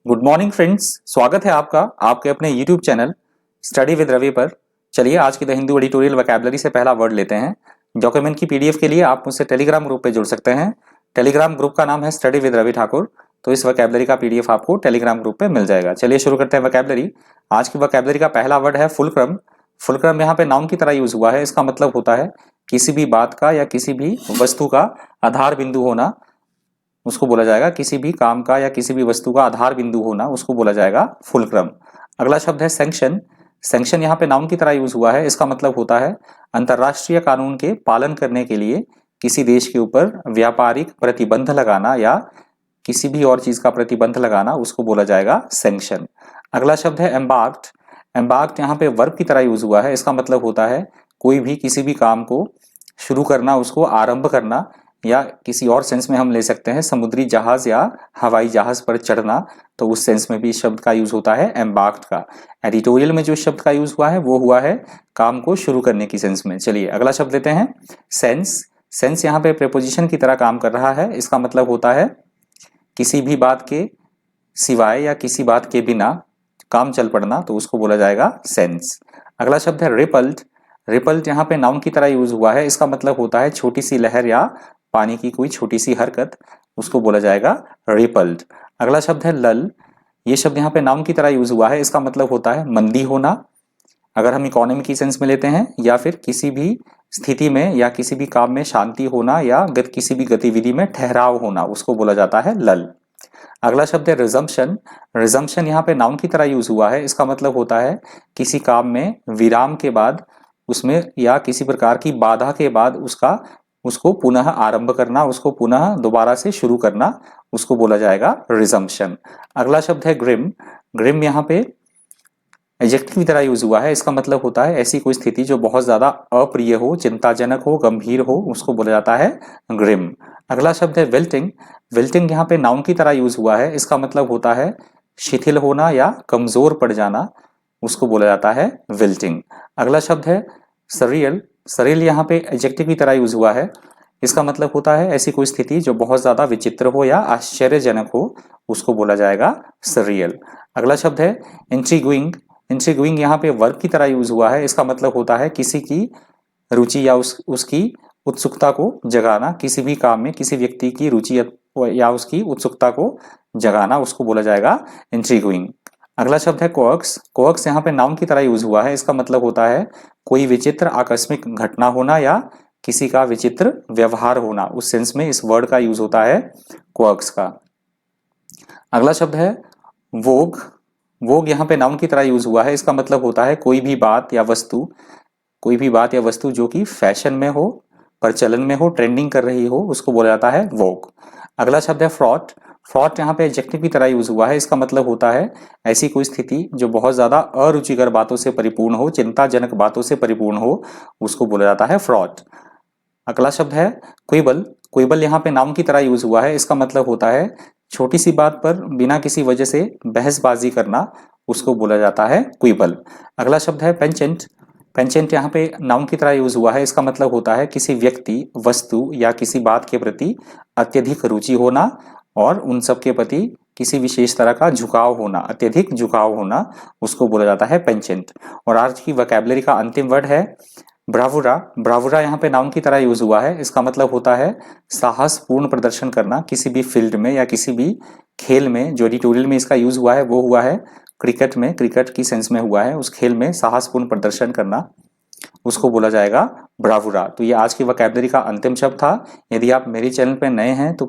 Good morning friends, स्वागत है आपका आपके अपने YouTube channel study with Ravi पर। चलिए आज की द हिंदू एडिटोरियल वोकैबुलरी से पहला वर्ड लेते हैं। डॉक्यूमेंट की पीडीएफ के लिए आप मुझसे टेलीग्राम ग्रुप पे जुड़ सकते हैं। टेलीग्राम ग्रुप का नाम है स्टडी विद रवि ठाकुर। तो इस वोकैबुलरी का पीडीएफ आपको टेलीग्राम ग्रुप पे मिल जाएगा। चलिए शुरू करते हैं वोकैबुलरी। आज की वोकैबुलरी का पहला वर्ड है फुलक्रम। फुलक्रम यहाँ पे नाउन की तरह यूज हुआ है। इसका मतलब होता है किसी भी बात का या किसी भी वस्तु का आधार बिंदु होना, उसको बोला जाएगा। किसी भी काम का या किसी भी वस्तु का आधार बिंदु होना, उसको बोला जाएगा फुलक्रम। अगला शब्द है सैंक्शन। सैंक्शन यहाँ पे नाउन की तरह यूज हुआ है। इसका मतलब होता है अंतरराष्ट्रीय कानून के पालन करने के लिए किसी देश के ऊपर व्यापारिक प्रतिबंध लगाना या किसी भी और चीज का प्रतिबंध लगाना, उसको बोला जाएगा सैंक्शन। अगला शब्द है एम्बार्क्ड। एम्बार्क्ड यहाँ पे वर्ब की तरह यूज हुआ है। इसका मतलब होता है कोई भी किसी भी काम को शुरू करना, उसको आरंभ करना, या किसी और सेंस में हम ले सकते हैं समुद्री जहाज या हवाई जहाज पर चढ़ना। तो उस सेंस में भी इस शब्द का यूज होता है एम्बार्क्ड का। एडिटोरियल में जो शब्द का यूज हुआ है वो हुआ है काम को शुरू करने की सेंस में। चलिए अगला शब्द लेते हैं सेंस। सेंस यहाँ पे प्रेपोजिशन की तरह काम कर रहा है। इसका मतलब होता है किसी भी बात के सिवाय या किसी बात के बिना काम चल पड़ना, तो उसको बोला जाएगा सेंस। अगला शब्द है रिपल्ड। रिपल्ड यहाँ पे नाउन की तरह यूज हुआ है। इसका मतलब होता है छोटी सी लहर या पानी की कोई छोटी सी हरकत, उसको बोला जाएगा रिपल्ड। अगला शब्द है लल। ये शब्द यहाँ पे नाउन की तरह यूज हुआ है। इसका मतलब होता है मंदी होना, अगर हम इकोनॉमी की सेंस में लेते हैं, या फिर किसी भी स्थिति में या किसी भी काम में शांति होना या किसी भी गतिविधि में ठहराव होना, उसको बोला जाता है लल। अगला शब्द है रिजम्पशन। रिजम्पशन यहाँ पे नाउन की तरह यूज हुआ है। इसका मतलब होता है किसी काम में विराम के बाद उसमें या किसी प्रकार की बाधा के बाद उसको पुनः आरंभ करना, उसको पुनः दोबारा से शुरू करना, उसको बोला जाएगा रिजम्पशन। अगला शब्द है ग्रिम। ग्रिम यहाँ पे एडजेक्टिव की तरह यूज हुआ है। इसका मतलब होता है ऐसी कोई स्थिति जो बहुत ज्यादा अप्रिय हो, चिंताजनक हो, गंभीर हो, उसको बोला जाता है ग्रिम। अगला शब्द है विल्टिंग। विल्टिंग यहाँ पे नाउन की तरह यूज हुआ है। इसका मतलब होता है शिथिल होना या कमजोर पड़ जाना, उसको बोला जाता है विल्टिंग। अगला शब्द है सरियल। सरियल यहाँ पे एडजेक्टिव की तरह यूज हुआ है। इसका मतलब होता है ऐसी कोई स्थिति जो बहुत ज्यादा विचित्र हो या आश्चर्यजनक हो, उसको बोला जाएगा सरियल। अगला शब्द है इंट्रीग्विंग। इंट्रीग्विंग यहाँ पे वर्ब की तरह यूज हुआ है। इसका मतलब होता है किसी की रुचि या उसकी उत्सुकता को जगाना, किसी भी काम में किसी व्यक्ति की रुचि या उसकी उत्सुकता को जगाना, उसको बोला जाएगा इंट्रीग्विंग। अगला शब्द है कोअक्स। कोअक्स यहाँ पे नाउन की तरह यूज हुआ है। इसका मतलब होता है कोई विचित्र आकस्मिक घटना होना या किसी का विचित्र व्यवहार होना, उस सेंस में इस वर्ड का यूज होता है कोअक्स का। अगला शब्द है वोग। वोग यहाँ पे नाउन की तरह यूज हुआ है। इसका मतलब होता है कोई भी बात या वस्तु जो कि फैशन में हो, प्रचलन में हो, ट्रेंडिंग कर रही हो, उसको बोला जाता है वोग। अगला शब्द है फ्रॉट। फ्रॉट यहाँ पे एडजेक्टिव की तरह यूज हुआ है। इसका मतलब होता है ऐसी कोई स्थिति जो बहुत ज्यादा अरुचिकर बातों से परिपूर्ण हो, चिंताजनक बातों से परिपूर्ण हो, उसको बोला जाता है फ्रॉट। अगला शब्द है क्विबल। क्विबल यहाँ पे नाउन की तरह यूज हुआ है। इसका मतलब होता है छोटी सी बात पर बिना किसी वजह से बहसबाजी करना, उसको बोला जाता है क्विबल। अगला शब्द है पेंचेंट। पेंचेंट यहाँ पे नाउन की तरह यूज हुआ है। इसका मतलब होता है किसी व्यक्ति, वस्तु या किसी बात के प्रति अत्यधिक रुचि होना और उन सब के प्रति किसी विशेष तरह का झुकाव होना, अत्यधिक झुकाव होना, उसको बोला जाता है पेंचेंट। और आज की वोकैबुलरी का अंतिम वर्ड है ब्रावुरा। ब्रावुरा यहाँ पे नाउन की तरह यूज हुआ है। इसका मतलब होता है साहसपूर्ण प्रदर्शन करना किसी भी फील्ड में या किसी भी खेल में। जो एडिटोरियल में इसका यूज हुआ है वो हुआ है क्रिकेट में, क्रिकेट की सेंस में हुआ है। उस खेल में साहसपूर्ण प्रदर्शन करना, उसको बोला जाएगा ब्रावुरा। तो ये आज की वोकैबुलरी का अंतिम शब्द था। यदि आप मेरे चैनल पर नए हैं तो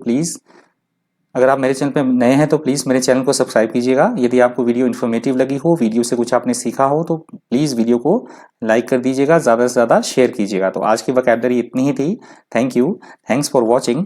प्लीज मेरे चैनल को सब्सक्राइब कीजिएगा। यदि आपको वीडियो इन्फॉर्मेटिव लगी हो, वीडियो से कुछ आपने सीखा हो, तो प्लीज वीडियो को लाइक कर दीजिएगा, ज्यादा से ज्यादा शेयर कीजिएगा। तो आज की वोकैबुलरी इतनी ही थी। Thank you, thanks for watching.